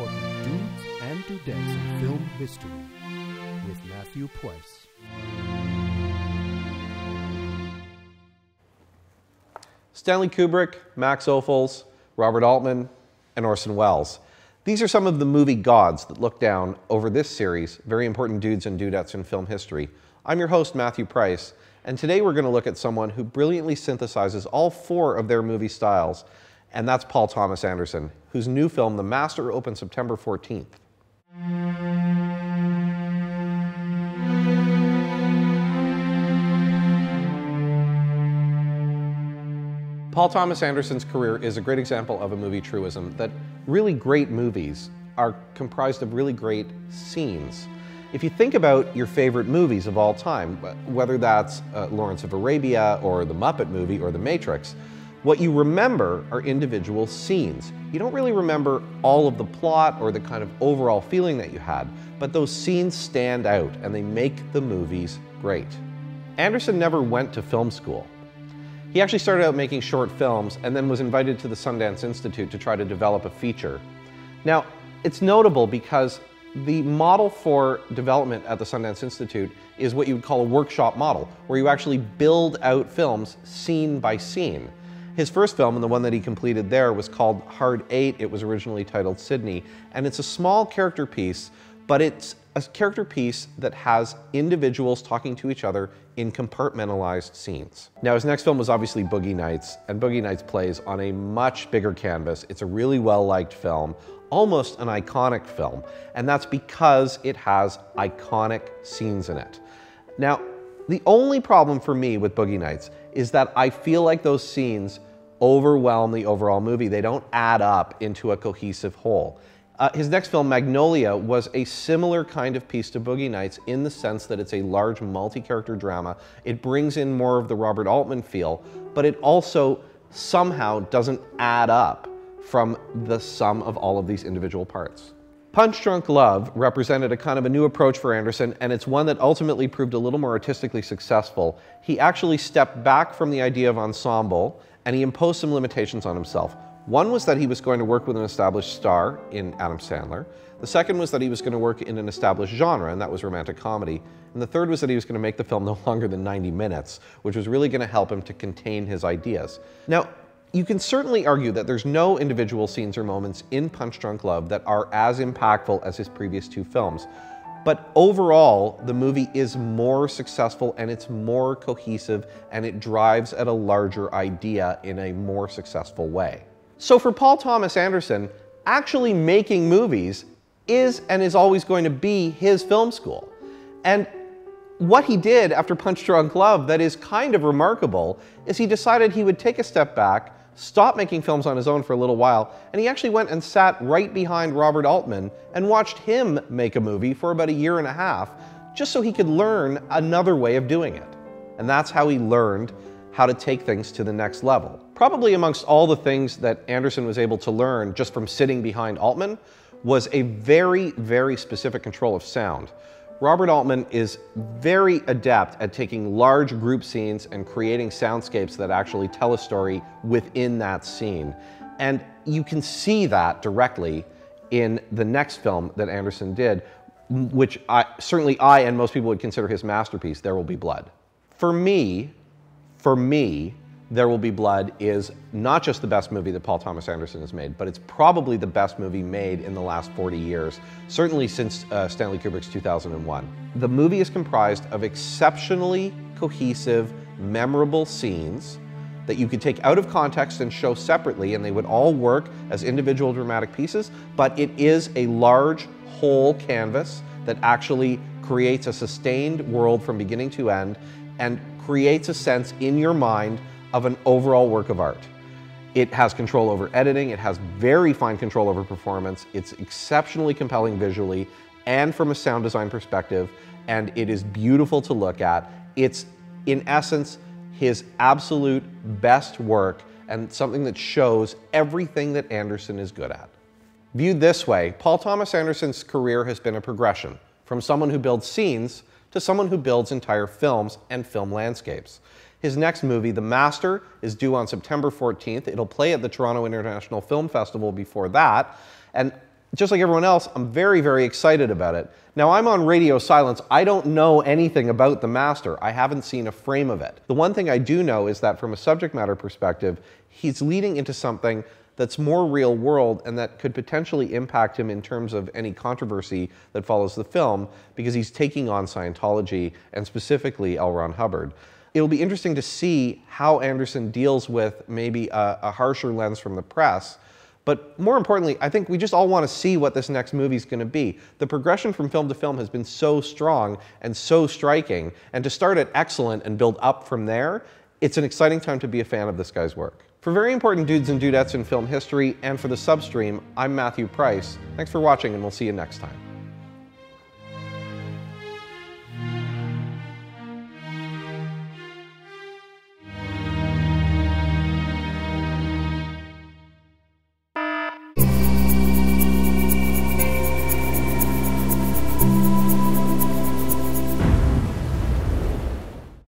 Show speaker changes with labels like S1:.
S1: the dudes and dudettes in film history with Matthew Price.
S2: Stanley Kubrick, Max Ophuls, Robert Altman, and Orson Welles. These are some of the movie gods that look down over this series, Very Important Dudes and Dudettes in Film History. I'm your host, Matthew Price, and today we're going to look at someone who brilliantly synthesizes all four of their movie styles, and that's Paul Thomas Anderson, whose new film, The Master, opened September 14th. Paul Thomas Anderson's career is a great example of a movie truism, that really great movies are comprised of really great scenes. If you think about your favorite movies of all time, whether that's Lawrence of Arabia or The Muppet Movie or The Matrix, what you remember are individual scenes. You don't really remember all of the plot or the kind of overall feeling that you had, but those scenes stand out and they make the movies great. Anderson never went to film school. He actually started out making short films and then was invited to the Sundance Institute to try to develop a feature. Now, it's notable because the model for development at the Sundance Institute is what you would call a workshop model, where you actually build out films scene by scene. His first film, and the one that he completed there, was called Hard 8. It was originally titled Sydney, and it's a small character piece, but it's a character piece that has individuals talking to each other in compartmentalized scenes. Now, his next film was obviously Boogie Nights, and Boogie Nights plays on a much bigger canvas. It's a really well-liked film, almost an iconic film, and that's because it has iconic scenes in it. Now, the only problem for me with Boogie Nights is that I feel like those scenes overwhelm the overall movie. They don't add up into a cohesive whole. His next film, Magnolia, was a similar kind of piece to Boogie Nights in the sense that it's a large multi-character drama. It brings in more of the Robert Altman feel, but it also somehow doesn't add up from the sum of all of these individual parts. Punch Drunk Love represented a kind of a new approach for Anderson, and it's one that ultimately proved a little more artistically successful. He actually stepped back from the idea of ensemble, and he imposed some limitations on himself. One was that he was going to work with an established star in Adam Sandler. The second was that he was going to work in an established genre, and that was romantic comedy. And the third was that he was going to make the film no longer than 90 minutes, which was really going to help him to contain his ideas. Now, you can certainly argue that there's no individual scenes or moments in Punch Drunk Love that are as impactful as his previous two films. But overall, the movie is more successful and it's more cohesive, and it drives at a larger idea in a more successful way. So for Paul Thomas Anderson, actually making movies is and is always going to be his film school. And what he did after Punch Drunk Love that is kind of remarkable is he decided he would take a step back, stop making films on his own for a little while, and he actually went and sat right behind Robert Altman and watched him make a movie for about a year and a half, just so he could learn another way of doing it. And that's how he learned how to take things to the next level. Probably amongst all the things that Anderson was able to learn just from sitting behind Altman was a very, very specific control of sound. Robert Altman is very adept at taking large group scenes and creating soundscapes that actually tell a story within that scene. And you can see that directly in the next film that Anderson did, which certainly I and most people would consider his masterpiece, There Will Be Blood. For me, There Will Be Blood is not just the best movie that Paul Thomas Anderson has made, but it's probably the best movie made in the last 40 years, certainly since Stanley Kubrick's 2001. The movie is comprised of exceptionally cohesive, memorable scenes that you could take out of context and show separately, and they would all work as individual dramatic pieces, but it is a large whole canvas that actually creates a sustained world from beginning to end and creates a sense in your mind of an overall work of art. It has control over editing, it has very fine control over performance, it's exceptionally compelling visually and from a sound design perspective, and it is beautiful to look at. It's, in essence, his absolute best work and something that shows everything that Anderson is good at. Viewed this way, Paul Thomas Anderson's career has been a progression from someone who builds scenes to someone who builds entire films and film landscapes. His next movie, The Master, is due on September 14th. It'll play at the Toronto International Film Festival before that. And just like everyone else, I'm very, very excited about it. Now, I'm on radio silence. I don't know anything about the master. I haven't seen a frame of it. The one thing I do know is that from a subject matter perspective, he's leading into something that's more real world and that could potentially impact him in terms of any controversy that follows the film, because he's taking on Scientology and specifically L. Ron Hubbard. It'll be interesting to see how Anderson deals with maybe a harsher lens from the press. But more importantly, I think we just all want to see what this next movie is going to be. The progression from film to film has been so strong and so striking, and to start at excellent and build up from there, it's an exciting time to be a fan of this guy's work. For very important dudes and dudettes in film history, and for the Substream, I'm Matthew Price. Thanks for watching, and we'll see you next time.